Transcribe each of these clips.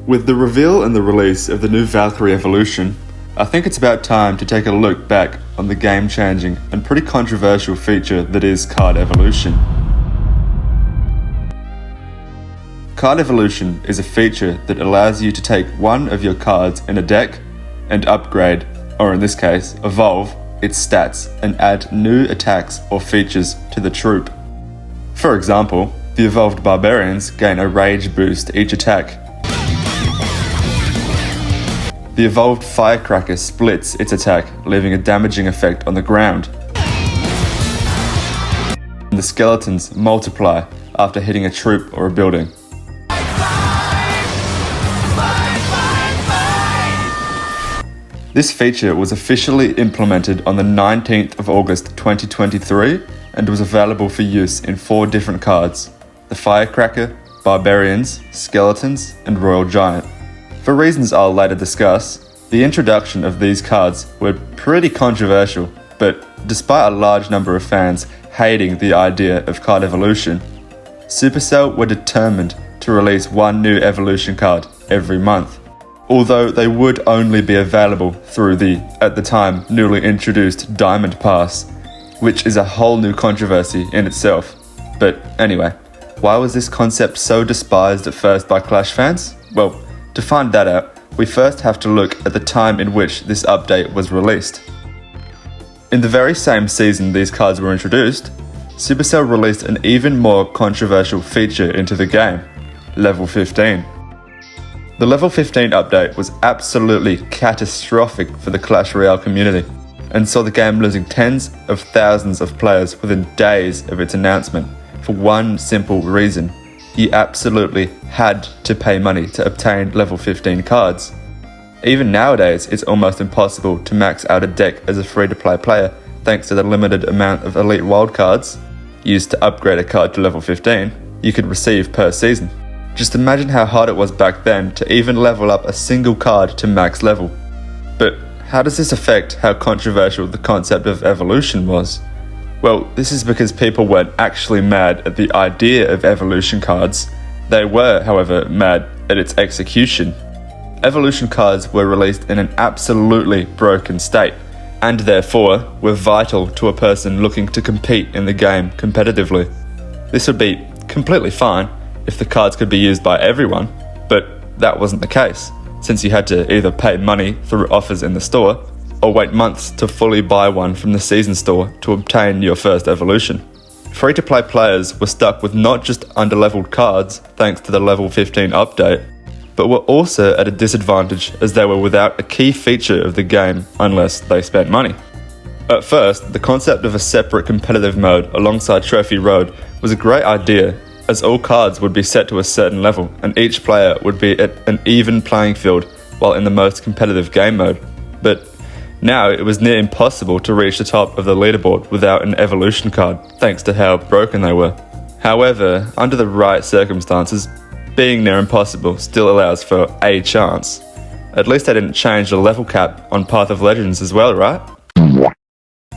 With the reveal and the release of the new Valkyrie evolution, I think it's about time to take a look back on the game-changing and pretty controversial feature that is card evolution. Card evolution is a feature that allows you to take one of your cards in a deck and upgrade, or in this case, evolve, its stats and add new attacks or features to the troop. For example, the evolved barbarians gain a rage boost each attack. The evolved firecracker splits its attack, leaving a damaging effect on the ground. And the skeletons multiply after hitting a troop or a building. This feature was officially implemented on the 19th of August 2023 and was available for use in 4 different cards: the Firecracker, Barbarians, Skeletons, and Royal Giant. For reasons I'll later discuss, the introduction of these cards were pretty controversial, but despite a large number of fans hating the idea of card evolution, Supercell were determined to release one new evolution card every month, although they would only be available through the, at the time, newly introduced Diamond Pass, which is a whole new controversy in itself. But anyway, why was this concept so despised at first by Clash fans? Well, to find that out, we first have to look at the time in which this update was released. In the very same season these cards were introduced, Supercell released an even more controversial feature into the game, Level 15. The Level 15 update was absolutely catastrophic for the Clash Royale community, and saw the game losing tens of thousands of players within days of its announcement, for one simple reason: you absolutely had to pay money to obtain level 15 cards. Even nowadays, it's almost impossible to max out a deck as a free-to-play player thanks to the limited amount of elite wildcards used to upgrade a card to level 15 you could receive per season. Just imagine how hard it was back then to even level up a single card to max level. But how does this affect how controversial the concept of evolution was? Well, this is because people weren't actually mad at the idea of evolution cards. They were, however, mad at its execution. Evolution cards were released in an absolutely broken state, and therefore were vital to a person looking to compete in the game competitively. This would be completely fine if the cards could be used by everyone, but that wasn't the case, since you had to either pay money through offers in the store, or wait months to fully buy one from the season store to obtain your first evolution. Free-to-play players were stuck with not just underleveled cards thanks to the level 15 update, but were also at a disadvantage as they were without a key feature of the game unless they spent money. At first, the concept of a separate competitive mode alongside Trophy Road was a great idea, as all cards would be set to a certain level and each player would be at an even playing field while in the most competitive game mode. But now it was near impossible to reach the top of the leaderboard without an evolution card, thanks to how broken they were. However, under the right circumstances, being near impossible still allows for a chance. At least they didn't change the level cap on Path of Legends as well, right?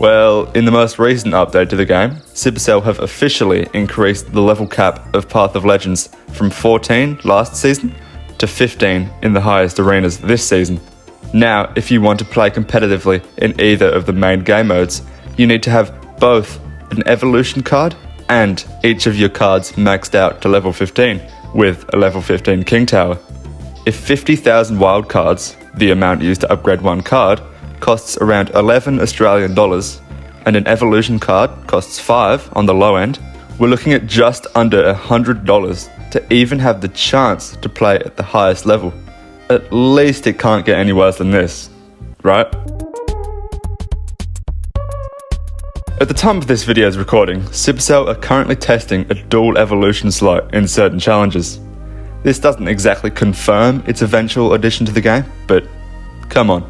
Well, in the most recent update to the game, Supercell have officially increased the level cap of Path of Legends from 14 last season to 15 in the highest arenas this season. Now, if you want to play competitively in either of the main game modes, you need to have both an evolution card and each of your cards maxed out to level 15 with a level 15 King Tower. If 50,000 wild cards, the amount used to upgrade one card, costs around 11 Australian dollars, and an evolution card costs 5 on the low end, we're looking at just under $100 to even have the chance to play at the highest level. At least it can't get any worse than this, right? At the time of this video's recording, Supercell are currently testing a dual evolution slot in certain challenges. This doesn't exactly confirm its eventual addition to the game, but come on,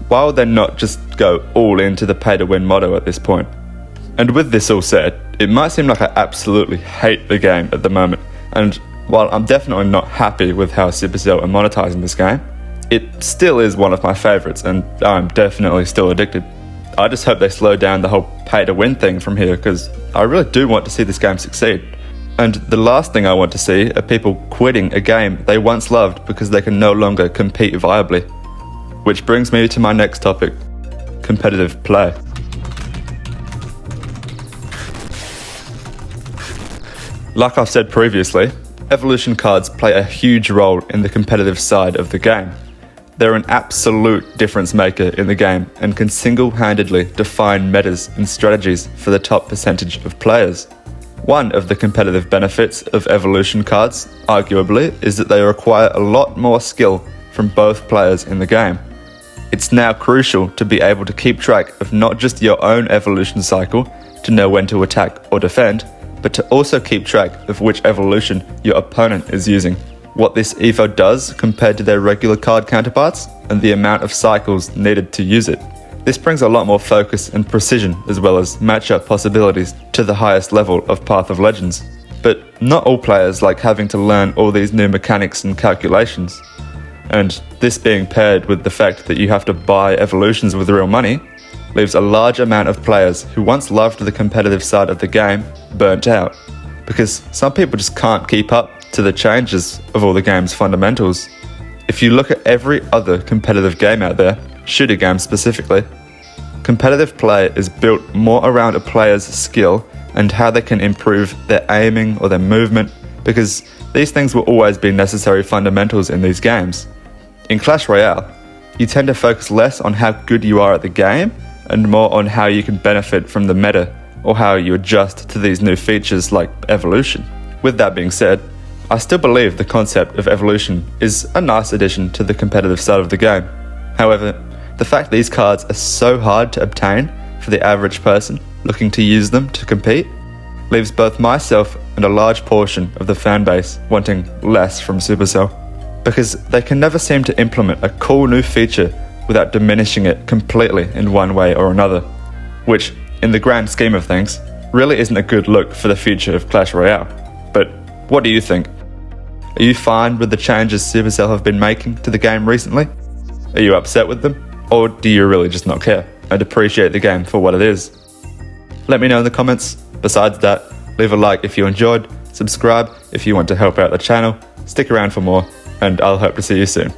why would they not just go all into the pay-to-win motto at this point? And with this all said, it might seem like I absolutely hate the game at the moment, and while I'm definitely not happy with how Supercell are monetizing this game, it still is one of my favourites and I'm definitely still addicted. I just hope they slow down the whole pay to win thing from here, because I really do want to see this game succeed. And the last thing I want to see are people quitting a game they once loved because they can no longer compete viably. Which brings me to my next topic, competitive play. Like I've said previously, evolution cards play a huge role in the competitive side of the game. They're an absolute difference maker in the game and can single-handedly define metas and strategies for the top percentage of players. One of the competitive benefits of evolution cards, arguably, is that they require a lot more skill from both players in the game. It's now crucial to be able to keep track of not just your own evolution cycle to know when to attack or defend, but to also keep track of which evolution your opponent is using, what this evo does compared to their regular card counterparts, and the amount of cycles needed to use it. This brings a lot more focus and precision as well as matchup possibilities to the highest level of Path of Legends. But not all players like having to learn all these new mechanics and calculations. And this being paired with the fact that you have to buy evolutions with real money, leaves a large amount of players who once loved the competitive side of the game burnt out. Because some people just can't keep up to the changes of all the game's fundamentals. If you look at every other competitive game out there, shooter games specifically, competitive play is built more around a player's skill and how they can improve their aiming or their movement, because these things will always be necessary fundamentals in these games. In Clash Royale, you tend to focus less on how good you are at the game and more on how you can benefit from the meta or how you adjust to these new features like evolution. With that being said, I still believe the concept of evolution is a nice addition to the competitive side of the game. However, the fact these cards are so hard to obtain for the average person looking to use them to compete leaves both myself and a large portion of the fanbase wanting less from Supercell, because they can never seem to implement a cool new feature without diminishing it completely in one way or another, which, in the grand scheme of things, really isn't a good look for the future of Clash Royale. But what do you think? Are you fine with the changes Supercell have been making to the game recently? Are you upset with them? Or do you really just not care and appreciate the game for what it is? Let me know in the comments. Besides that, leave a like if you enjoyed, subscribe if you want to help out the channel, stick around for more, and I'll hope to see you soon.